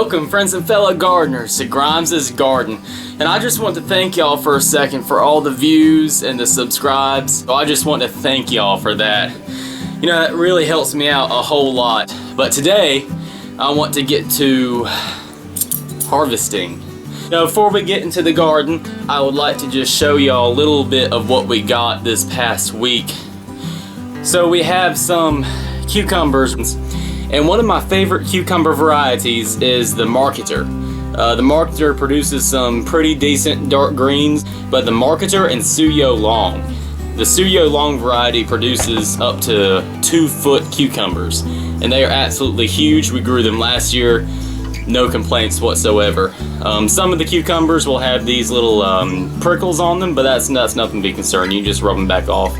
Welcome, friends and fellow gardeners, to Grimes' Garden. And I just want to thank y'all for a second for all the views and the subscribes. I just want to thank y'all for that. You know, that really helps me out a whole lot. But today, I want to get to harvesting. Now, before we get into the garden, I would like to just show y'all a little bit of what we got this past week. So we have some cucumbers, and one of my favorite cucumber varieties is the Marketer. The Marketer produces some pretty decent dark greens, but the Marketer and Suyo Long. The Suyo Long variety produces up to 2-foot cucumbers, and they are absolutely huge. We grew them last year, no complaints whatsoever. Some of the cucumbers will have these little prickles on them, but that's nothing to be concerned. You just rub them back off.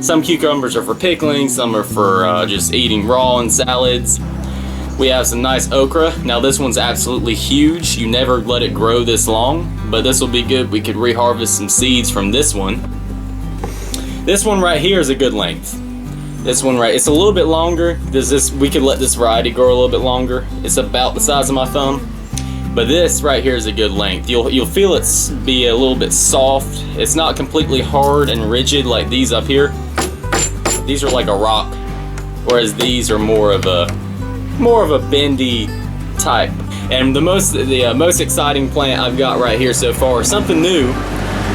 Some cucumbers are for pickling, some are for just eating raw in salads. We have some nice okra. Now this one's absolutely huge. You never let it grow this long, but this will be good. We could reharvest some seeds from this one. This one right here is a good length. This one it's a little bit longer. We could let this variety grow a little bit longer. It's about the size of my thumb. But this right here is a good length. You'll feel it be a little bit soft. It's not completely hard and rigid like these up here. These are like a rock, whereas these are more of a bendy type. And the most exciting plant I've got right here so far, something new,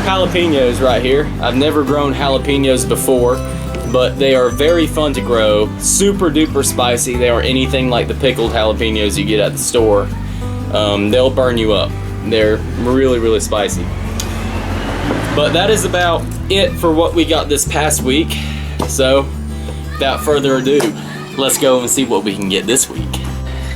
jalapenos right here. I've never grown jalapenos before, but they are very fun to grow, super duper spicy. They are anything like the pickled jalapenos you get at the store. They'll burn you up. They're really, really spicy. But that is about it for what we got this past week. So, without further ado, let's go and see what we can get this week.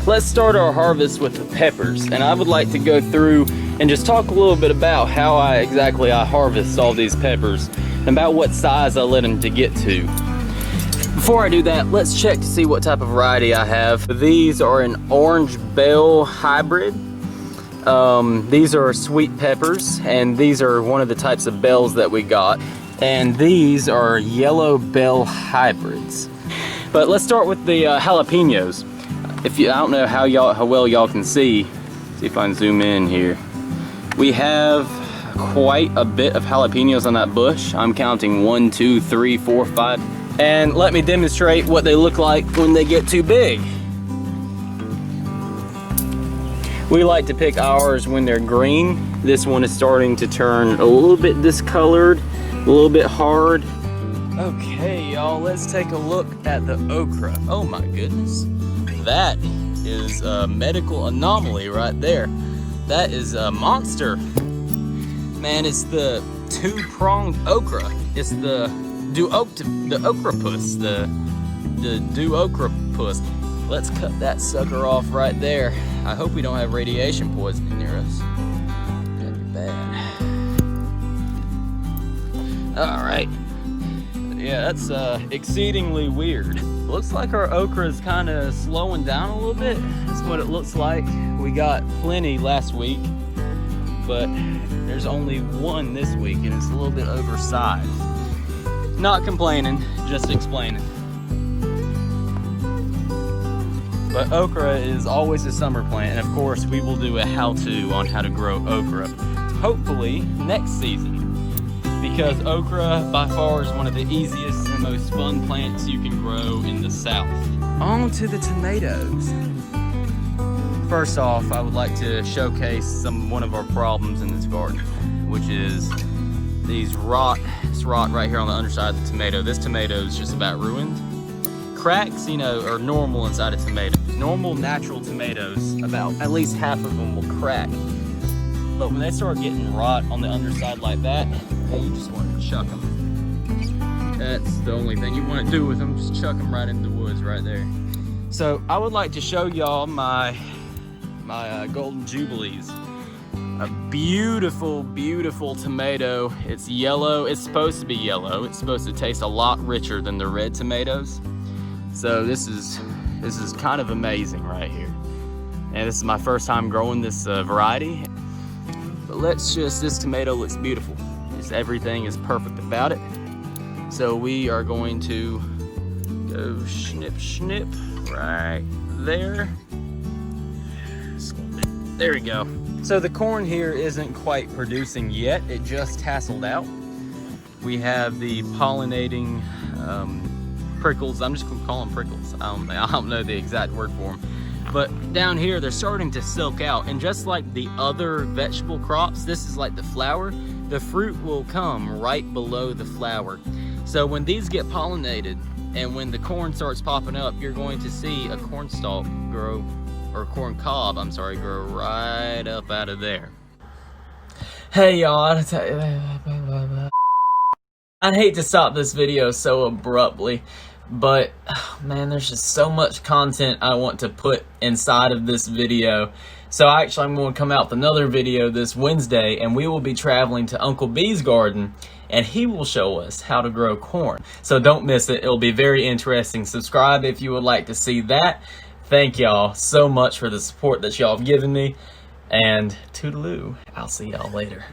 Let's start our harvest with the peppers, and I would like to go through and just talk a little bit about how exactly I harvest all these peppers, and about what size I let them to get to. Before I do that, let's check to see what type of variety I have. These are an orange bell hybrid. These are sweet peppers, and these are one of the types of bells that we got. And these are yellow bell hybrids. But let's start with the jalapenos. I don't know how well y'all can see. See if I can zoom in here. We have quite a bit of jalapenos on that bush. I'm counting 1, 2, 3, 4, 5. And let me demonstrate what they look like when they get too big. We like to pick ours when they're green. This one is starting to turn a little bit discolored, a little bit hard. Okay, y'all, let's take a look at the okra. Oh my goodness. That is a medical anomaly right there. That is a monster. Man, it's the two-pronged okra. It's the octopus, the duoctopus. Let's cut that sucker off right there. I hope we don't have radiation poisoning near us. That'd be bad. All right. Yeah, that's exceedingly weird. Looks like our okra is kind of slowing down a little bit. That's what it looks like. We got plenty last week, but there's only one this week, and it's a little bit oversized. Not complaining, just explaining. But okra is always a summer plant, and of course we will do a how-to on how to grow okra, hopefully next season, because okra by far is one of the easiest and most fun plants you can grow in the South. On to the tomatoes. First off, I would like to showcase one of our problems in this garden, which is these rot right here on the underside of the tomato. This tomato is just about ruined. Cracks, you know, are normal inside a tomato. Normal, natural tomatoes, about at least half of them will crack. But when they start getting rot on the underside like that, you just want to chuck them. That's the only thing you want to do with them, just chuck them right into the woods right there. So I would like to show y'all my Golden Jubilees. A beautiful, beautiful tomato. It's yellow. It's supposed to be yellow. It's supposed to taste a lot richer than the red tomatoes. So this is kind of amazing right here. And this is my first time growing this variety. But this tomato looks beautiful. Everything is perfect about it. So we are going to go snip, snip right there. Just gonna There we go. So the corn here isn't quite producing yet. It just tasseled out. We have the pollinating prickles. I'm just gonna call them prickles. I don't know the exact word for them. But down here, they're starting to silk out. And just like the other vegetable crops, this is like the flower. The fruit will come right below the flower. So when these get pollinated and when the corn starts popping up, you're going to see a corn stalk grow, or corn cob, I'm sorry, grow right up out of there. Hey y'all, I hate to stop this video so abruptly, but man, there's just so much content I want to put inside of this video. So actually I'm going to come out with another video this Wednesday, and we will be traveling to Uncle B's garden, and he will show us how to grow corn. So don't miss it. It'll be very interesting. Subscribe if you would like to see that. Thank y'all so much for the support that y'all have given me, and toodaloo. I'll see y'all later.